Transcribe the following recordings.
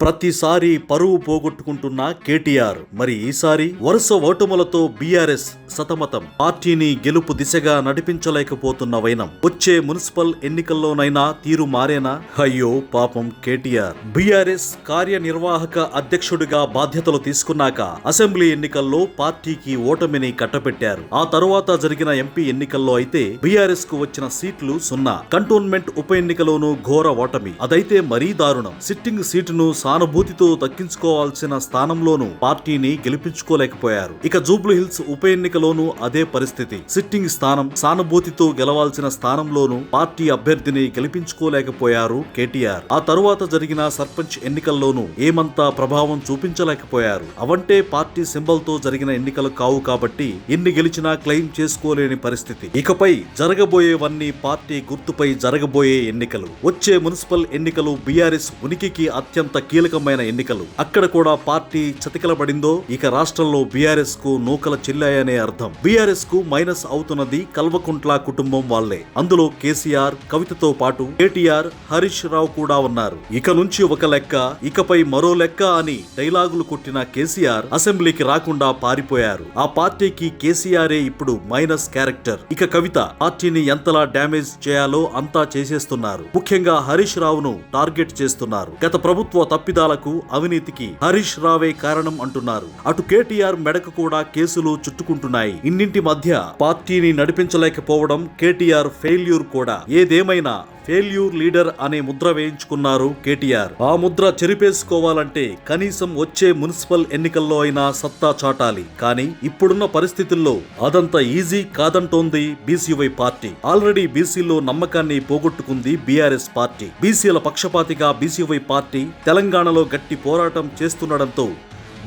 ప్రతిసారి పరువు పోగొట్టుకుంటున్న కేటీఆర్ మరి ఈసారి వరుస ఓటములతో బీఆర్ఎస్ సతమతం. పార్టీని గెలుపు దిశగా నడిపించలేకపోతున్న వైనం. వచ్చే మున్సిపల్ ఎన్నికల్లోనైనా తీరు మారేనా? అయ్యో పాపం కేటీఆర్. బీఆర్ఎస్ కార్యనిర్వాహక అధ్యక్షుడిగా బాధ్యతలు తీసుకున్నాక అసెంబ్లీ ఎన్నికల్లో పార్టీకి ఓటమిని కట్టబెట్టారు. ఆ తరువాత జరిగిన ఎంపీ ఎన్నికల్లో అయితే బీఆర్ఎస్ కు వచ్చిన సీట్లు 0. కంటోన్మెంట్ ఉప ఎన్నికలోనూ ఘోర ఓటమి. అదైతే మరీ దారుణం. సిట్టింగ్ సీటును సానుభూతితో దక్కించుకోవాల్సిన స్థానంలోనూ పార్టీని గెలిపించుకోలేకపోయారు. ఇక జూబ్లీ హిల్స్ ఉప ఎన్నికలోనూ అదే పరిస్థితి. సిట్టింగ్ స్థానం సానుభూతితో గెలవాల్సిన స్థానంలోనూ పార్టీ అభ్యర్థిని గెలిపించుకోలేకపోయారు కేటీఆర్. ఆ తరువాత జరిగిన సర్పంచ్ ఎన్నికల్లోనూ ఏమంతా ప్రభావం చూపించలేకపోయారు. అవంటే పార్టీ సింబల్ తో జరిగిన ఎన్నికలు కావు కాబట్టి ఎన్ని గెలిచినా క్లెయిమ్ చేసుకోలేని పరిస్థితి. ఇకపై జరగబోయేవన్నీ పార్టీ గుర్తుపై జరగబోయే ఎన్నికలు. వచ్చే మున్సిపల్ ఎన్నికలు బీఆర్ఎస్ ఉనికికి అత్యంత కీలకమైన ఎన్నికలు. అక్కడ కూడా పార్టీ చతికిలబడిందో ఇక రాష్ట్రంలో బీఆర్ఎస్ కు నూకల చెల్లాయనే అర్థం. బీఆర్ఎస్ కు మైనస్ అవుతున్నది కల్వకుంట్ల కుటుంబం వాళ్లే. అందులో కేసీఆర్, కవితతో పాటు కేటీఆర్, హరీష్ రావు కూడా ఉన్నారు. ఇక నుంచి ఒక లెక్క, ఇకపై మరో లెక్క అని డైలాగులు కొట్టిన కేసీఆర్ అసెంబ్లీకి రాకుండా పారిపోయారు. ఆ పార్టీకి కేసీఆరే ఇప్పుడు మైనస్ క్యారెక్టర్. ఇక కవిత పార్టీని ఎంతలా డ్యామేజ్ చేయాలో అంతా చేసేస్తున్నారు. ముఖ్యంగా హరీష్ రావును టార్గెట్ చేస్తున్నారు. గత ప్రభుత్వ తప్పిదాలకు, అవినీతికి హరీష్ రావే కారణం అంటున్నారు. అటు కేటీఆర్ మెడకు కూడా కేసులు చుట్టుకుంటున్నాయి. ఇన్నింటి మధ్య పార్టీని నడిపించలేకపోవడం కేటీఆర్ ఫెయిల్యూర్ కూడా. ఏదేమైనా ఫెయిల్యూర్ లీడర్ అనే ముద్ర వేయించుకున్నారు కేటీఆర్. ఆ ముద్ర చెరిపేసుకోవాలంటే కనీసం వచ్చే మున్సిపల్ ఎన్నికల్లో అయినా సత్తా చాటాలి. కానీ ఇప్పుడున్న పరిస్థితుల్లో అదంత ఈజీ కాదంటోంది బీసీవై పార్టీ. ఆల్రెడీ బీసీలో నమ్మకాన్ని పోగొట్టుకుంది బీఆర్ఎస్ పార్టీ. బీసీల పక్షపాతిగా బీసీవై పార్టీ తెలంగాణలో గట్టి పోరాటం చేస్తుండటంతో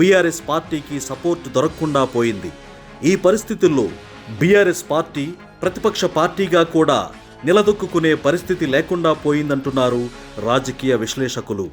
బీఆర్ఎస్ పార్టీకి సపోర్ట్ దొరకకుండా పోయింది. ఈ పరిస్థితుల్లో బీఆర్ఎస్ పార్టీ ప్రతిపక్ష పార్టీగా కూడా నిలదొక్కునే పరిస్థితి లేకుండా పోయిందంటున్నారు రాజకీయ విశ్లేషకులు.